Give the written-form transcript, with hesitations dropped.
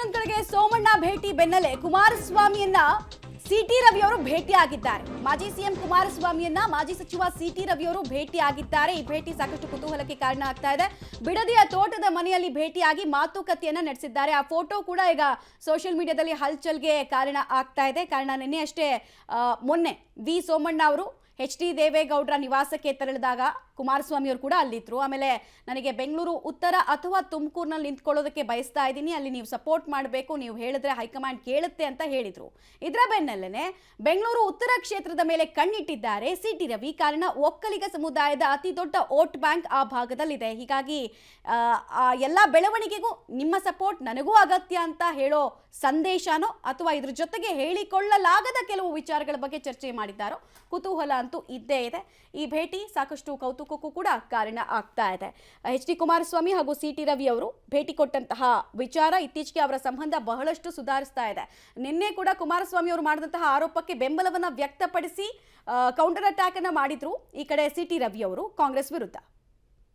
ಇನ್ನೊಂದ್ ಕಡೆಗೆ ಸೋಮಣ್ಣ ಭೇಟಿ ಬೆನ್ನಲ್ಲೇ ಕುಮಾರಸ್ವಾಮಿಯನ್ನ ಸಿಟಿ ರವಿ ಅವರು ಭೇಟಿಯಾಗಿದ್ದಾರೆ. ಮಾಜಿ ಸಿಎಂ ಕುಮಾರಸ್ವಾಮಿಯನ್ನ ಮಾಜಿ ಸಚಿವ ಸಿಟಿ ರವಿ ಅವರು ಭೇಟಿಯಾಗಿದ್ದಾರೆ. ಈ ಭೇಟಿ ಸಾಕಷ್ಟು ಕುತೂಹಲಕ್ಕೆ ಕಾರಣ ಆಗ್ತಾ ಇದೆ. ಬಿಡದಿಯ ತೋಟದ ಮನೆಯಲ್ಲಿ ಭೇಟಿಯಾಗಿ ಮಾತುಕತೆಯನ್ನ ನಡೆಸಿದ್ದಾರೆ. ಆ ಫೋಟೋ ಕೂಡ ಈಗ ಸೋಷಿಯಲ್ ಮೀಡಿಯಾದಲ್ಲಿ ಹಲ್ಚಲ್ಗೆ ಕಾರಣ ಆಗ್ತಾ ಇದೆ. ಕಾರಣ ನಿನ್ನೆ ಅಷ್ಟೇ ಮೊನ್ನೆ ವಿ ಸೋಮಣ್ಣ ಅವರು ಎಚ್ ಡಿ ದೇವೇಗೌಡರ ನಿವಾಸಕ್ಕೆ ತೆರಳಿದಾಗ ಕುಮಾರಸ್ವಾಮಿ ಅವರು ಕೂಡ ಅಲ್ಲಿದ್ರು. ಆಮೇಲೆ ನನಗೆ ಬೆಂಗಳೂರು ಉತ್ತರ ಅಥವಾ ತುಮಕೂರಿನಲ್ಲಿ ನಿಂತ್ಕೊಳ್ಳೋದಕ್ಕೆ ಬಯಸ್ತಾ ಇದ್ದೀನಿ, ಅಲ್ಲಿ ನೀವು ಸಪೋರ್ಟ್ ಮಾಡಬೇಕು, ನೀವು ಹೇಳಿದ್ರೆ ಹೈಕಮಾಂಡ್ ಕೇಳುತ್ತೆ ಅಂತ ಹೇಳಿದ್ರು. ಇದರ ಬೆನ್ನಲ್ಲೇ ಬೆಂಗಳೂರು ಉತ್ತರ ಕ್ಷೇತ್ರದ ಮೇಲೆ ಕಣ್ಣಿಟ್ಟಿದ್ದಾರೆ ಸಿಟಿ ರವಿ. ಕಾರಣ ಒಕ್ಕಲಿಗ ಸಮುದಾಯದ ಅತಿ ದೊಡ್ಡ ವೋಟ್ ಬ್ಯಾಂಕ್ ಆ ಭಾಗದಲ್ಲಿದೆ. ಹೀಗಾಗಿ ಎಲ್ಲ ಬೆಳವಣಿಗೆಗೂ ನಿಮ್ಮ ಸಪೋರ್ಟ್ ನನಗೂ ಅಗತ್ಯ ಅಂತ ಹೇಳೋ ಸಂದೇಶನೋ ಅಥವಾ ಇದ್ರ ಜೊತೆಗೆ ಹೇಳಿಕೊಳ್ಳಲಾಗದ ಕೆಲವು ವಿಚಾರಗಳ ಬಗ್ಗೆ ಚರ್ಚೆ ಮಾಡಿದ್ದಾರೋ ಕುತೂಹಲ ಅಂತೂ ಇದ್ದೇ ಇದೆ. ಈ ಭೇಟಿ ಸಾಕಷ್ಟು ಕೌತುಕಕ್ಕೂ ಕೂಡ ಕಾರಣ ಆಗ್ತಾ ಇದೆ. ಎಚ್ ಡಿ ಕುಮಾರಸ್ವಾಮಿ ಹಾಗೂ ಸಿಟಿ ರವಿ ಅವರು ಭೇಟಿ ಕೊಟ್ಟಂತಹ ವಿಚಾರ ಇತ್ತೀಚೆಗೆ ಅವರ ಸಂಬಂಧ ಬಹಳಷ್ಟು ಸುಧಾರಿಸ್ತಾ ಇದೆ. ನಿನ್ನೆ ಕೂಡ ಕುಮಾರಸ್ವಾಮಿ ಅವರು ಮಾಡಿದಂತಹ ಆರೋಪಕ್ಕೆ ಬೆಂಬಲವನ್ನ ವ್ಯಕ್ತಪಡಿಸಿ ಕೌಂಟರ್ ಅಟ್ಯಾಕ್ ಅನ್ನ ಮಾಡಿದ್ರು ಈ ಕಡೆ ಸಿಟಿ ರವಿ ಅವರು ಕಾಂಗ್ರೆಸ್ ವಿರುದ್ಧ.